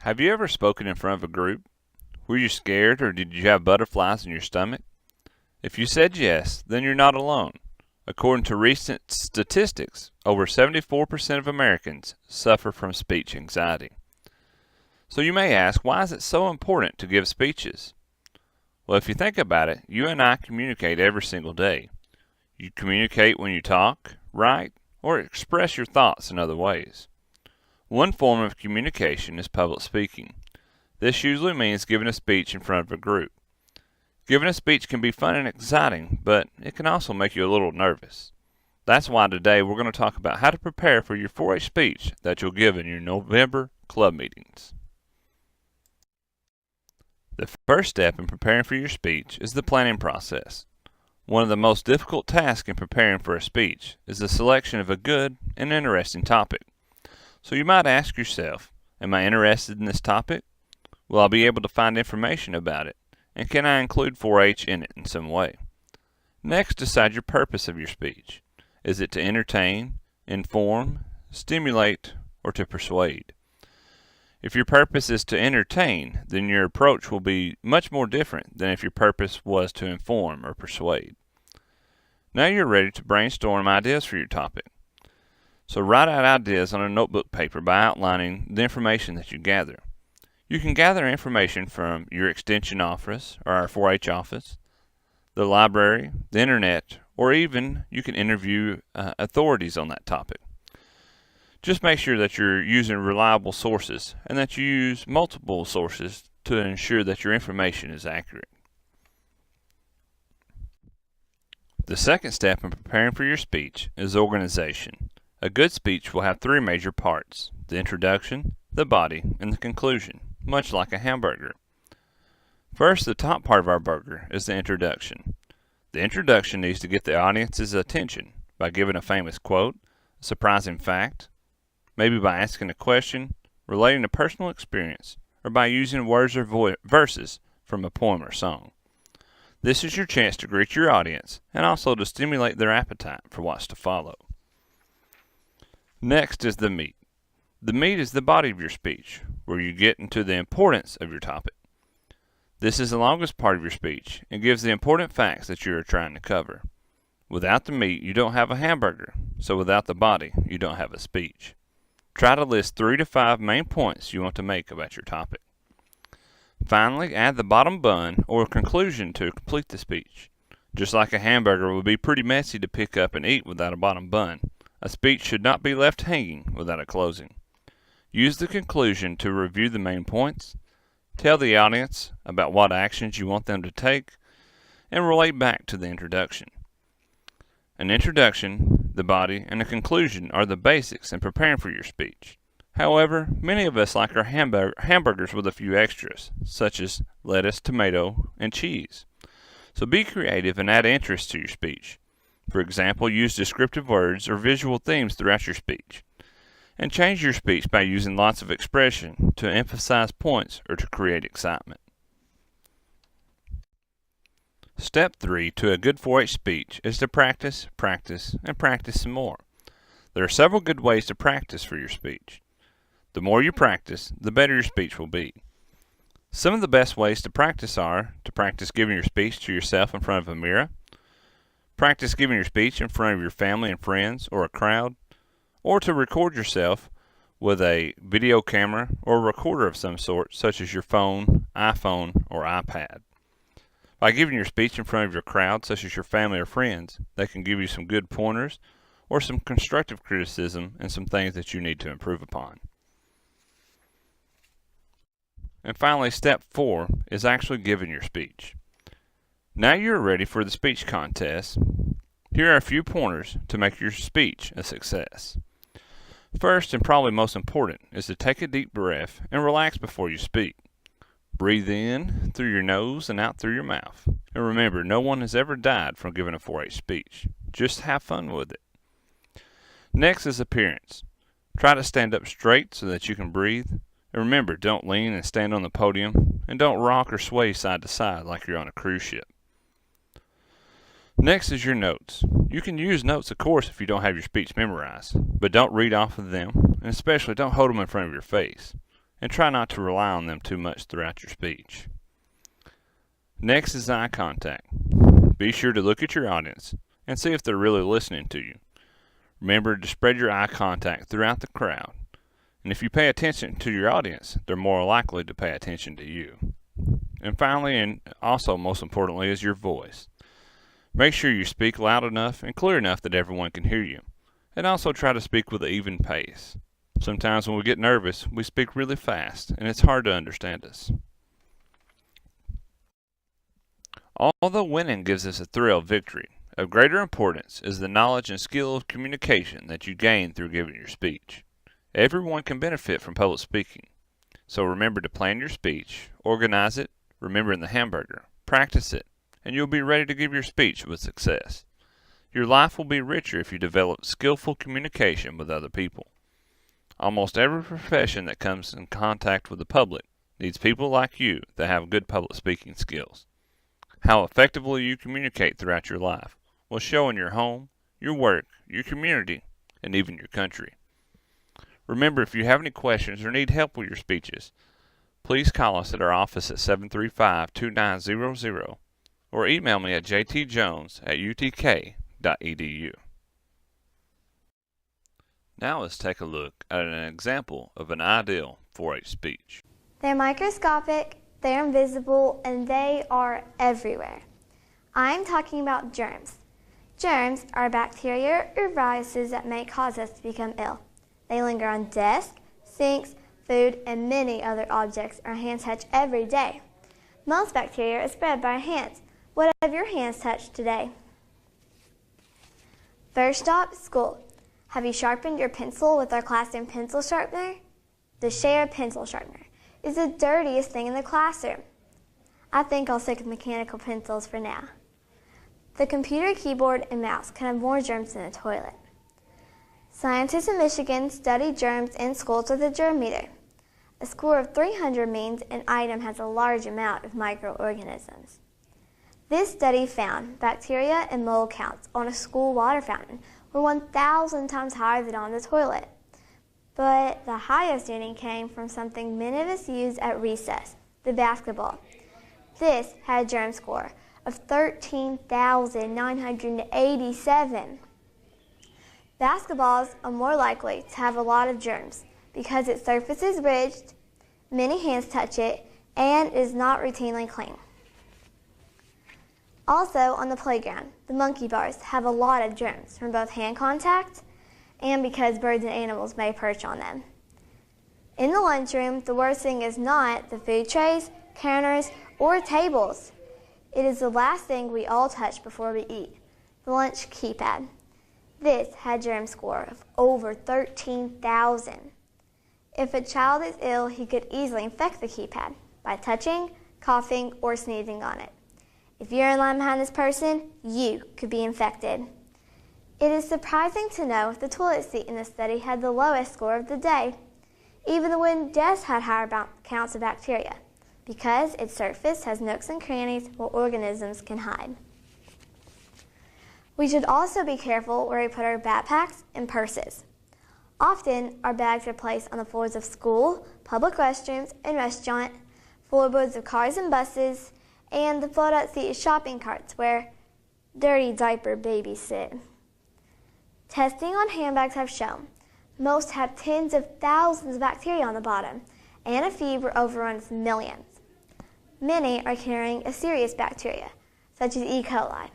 Have you ever spoken in front of a group? Were you scared or did you have butterflies in your stomach? If you said yes, then you're not alone. According to recent statistics, over 74% of Americans suffer from speech anxiety. So you may ask, why is it so important to give speeches? Well, if you think about it, you and I communicate every single day. You communicate when you talk, write, or express your thoughts in other ways. One form of communication is public speaking. This usually means giving a speech in front of a group. Giving a speech can be fun and exciting, but it can also make you a little nervous. That's why today we're going to talk about how to prepare for your 4-H speech that you'll give in your November club meetings. The first step in preparing for your speech is the planning process. One of the most difficult tasks in preparing for a speech is the selection of a good and interesting topic. So you might ask yourself, am I interested in this topic? Will I be able to find information about it? And can I include 4-H in it in some way? Next, decide your purpose of your speech. Is it to entertain, inform, stimulate, or to persuade? If your purpose is to entertain, then your approach will be much more different than if your purpose was to inform or persuade. Now you're ready to brainstorm ideas for your topic. So write out ideas on a notebook paper by outlining the information that you gather. You can gather information from your extension office or our 4-H office, the library, the internet, or even you can interview authorities on that topic. Just make sure that you're using reliable sources and that you use multiple sources to ensure that your information is accurate. The second step in preparing for your speech is organization. A good speech will have 3 major parts: the introduction, the body, and the conclusion, much like a hamburger. First, the top part of our burger is the introduction. The introduction needs to get the audience's attention by giving a famous quote, a surprising fact, maybe by asking a question, relating a personal experience, or by using words or verses from a poem or song. This is your chance to greet your audience and also to stimulate their appetite for what's to follow. Next is the meat. The meat is the body of your speech, where you get into the importance of your topic. This is the longest part of your speech and gives the important facts that you are trying to cover. Without the meat, you don't have a hamburger, so without the body, you don't have a speech. Try to list 3 to 5 main points you want to make about your topic. Finally, add the bottom bun or conclusion to complete the speech. Just like a hamburger would be pretty messy to pick up and eat without a bottom bun, a speech should not be left hanging without a closing. Use the conclusion to review the main points, tell the audience about what actions you want them to take, and relate back to the introduction. An introduction, the body, and a conclusion are the basics in preparing for your speech. However, many of us like our hamburgers with a few extras, such as lettuce, tomato, and cheese. So be creative and add interest to your speech. For example, use descriptive words or visual themes throughout your speech. And change your speech by using lots of expression to emphasize points or to create excitement. Step 3 to a good 4-H speech is to practice, practice, and practice some more. There are several good ways to practice for your speech. The more you practice, the better your speech will be. Some of the best ways to practice are to practice giving your speech to yourself in front of a mirror, practice giving your speech in front of your family and friends or a crowd, or to record yourself with a video camera or a recorder of some sort, such as your phone, iPhone, or iPad. By giving your speech in front of your crowd, such as your family or friends, they can give you some good pointers or some constructive criticism and some things that you need to improve upon. And finally, step 4 is actually giving your speech. Now you're ready for the speech contest. Here are a few pointers to make your speech a success. First, and probably most important, is to take a deep breath and relax before you speak. Breathe in through your nose and out through your mouth. And remember, no one has ever died from giving a 4-H speech. Just have fun with it. Next is appearance. Try to stand up straight so that you can breathe. And remember, don't lean and stand on the podium, and don't rock or sway side to side like you're on a cruise ship. Next is your notes. You can use notes, of course, if you don't have your speech memorized, but don't read off of them, and especially don't hold them in front of your face. and try not to rely on them too much throughout your speech. Next is eye contact. Be sure to look at your audience and see if they're really listening to you. Remember to spread your eye contact throughout the crowd, and if you pay attention to your audience, they're more likely to pay attention to you. And finally, and also most importantly, is your voice. Make sure you speak loud enough and clear enough that everyone can hear you, and also try to speak with an even pace. Sometimes when we get nervous, we speak really fast, and it's hard to understand us. Although winning gives us a thrill of victory, of greater importance is the knowledge and skill of communication that you gain through giving your speech. Everyone can benefit from public speaking, so remember to plan your speech, organize it, remember in the hamburger, practice it, and you'll be ready to give your speech with success. Your life will be richer if you develop skillful communication with other people. Almost every profession that comes in contact with the public needs people like you that have good public speaking skills. How effectively you communicate throughout your life will show in your home, your work, your community, and even your country. Remember, if you have any questions or need help with your speeches, please call us at our office at 735-2900 or email me at jtjones@utk.edu. Now let's take a look at an example of an ideal 4-H speech. They're microscopic, they're invisible, and they are everywhere. I'm talking about germs. Germs are bacteria or viruses that may cause us to become ill. They linger on desks, sinks, food, and many other objects our hands touch every day. Most bacteria are spread by our hands. What have your hands touched today? First stop, school. Have you sharpened your pencil with our classroom pencil sharpener? The shared pencil sharpener is the dirtiest thing in the classroom. I think I'll stick with mechanical pencils for now. The computer keyboard and mouse can have more germs than a toilet. Scientists in Michigan study germs in schools with a germ meter. A score of 300 means an item has a large amount of microorganisms. This study found bacteria and mold counts on a school water fountain were 1,000 times higher than on the toilet. But the highest reading came from something many of us use at recess, the basketball. This had a germ score of 13,987. Basketballs are more likely to have a lot of germs because its surface is ridged, many hands touch it, and is not routinely cleaned. Also, on the playground, the monkey bars have a lot of germs from both hand contact and because birds and animals may perch on them. In the lunchroom, the worst thing is not the food trays, counters, or tables. It is the last thing we all touch before we eat, the lunch keypad. This had a germ score of over 13,000. If a child is ill, he could easily infect the keypad by touching, coughing, or sneezing on it. If you're in line behind this person, you could be infected. It is surprising to know the toilet seat in the study had the lowest score of the day. Even the wooden desk had higher counts of bacteria because its surface has nooks and crannies where organisms can hide. We should also be careful where we put our backpacks and purses. Often, our bags are placed on the floors of school, public restrooms, and restaurant, floorboards of cars and buses, and the fold-out seat is shopping carts where dirty diaper babies sit. Testing on handbags have shown most have tens of thousands of bacteria on the bottom, and a few were overrun with millions. Many are carrying a serious bacteria, such as E. coli.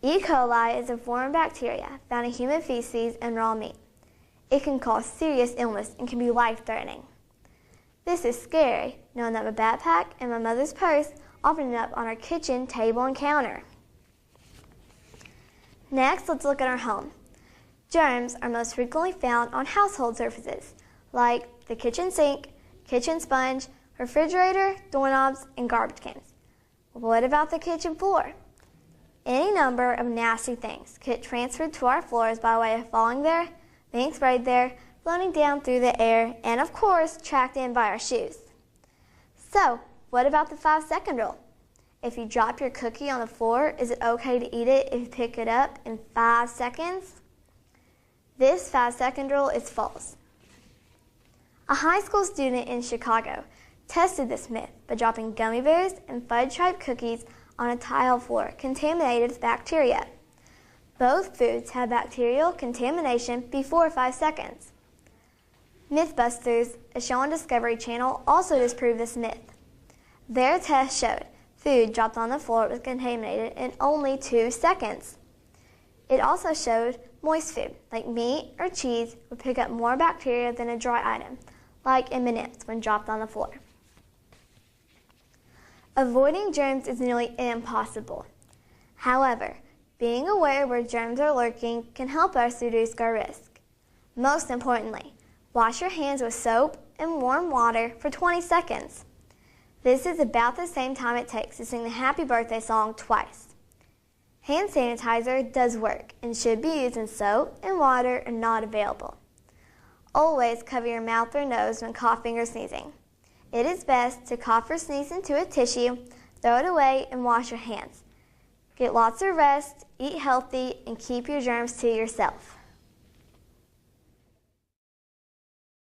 E. coli is a foreign bacteria found in human feces and raw meat. It can cause serious illness and can be life-threatening. This is scary, knowing that my backpack and my mother's purse often end up on our kitchen table and counter. Next, let's look at our home. Germs are most frequently found on household surfaces, like the kitchen sink, kitchen sponge, refrigerator, doorknobs, and garbage cans. What about the kitchen floor? Any number of nasty things get transferred to our floors by way of falling there, being sprayed there, floating down through the air, and of course, tracked in by our shoes. So, what about the 5-second rule? If you drop your cookie on the floor, is it okay to eat it if you pick it up in 5 seconds? This 5-second rule is false. A high school student in Chicago tested this myth by dropping gummy bears and fudge-type cookies on a tile floor contaminated with bacteria. Both foods have bacterial contamination before 5 seconds. Mythbusters, a show on Discovery Channel, also disproved this myth. Their test showed food dropped on the floor was contaminated in only 2 seconds. It also showed moist food, like meat or cheese, would pick up more bacteria than a dry item, like M&Ms when dropped on the floor. Avoiding germs is nearly impossible. However, being aware where germs are lurking can help us reduce our risk. Most importantly, wash your hands with soap and warm water for 20 seconds. This is about the same time it takes to sing the happy birthday song twice. Hand sanitizer does work and should be used when soap and water are not available. Always cover your mouth or nose when coughing or sneezing. It is best to cough or sneeze into a tissue, throw it away, and wash your hands. Get lots of rest, eat healthy, and keep your germs to yourself.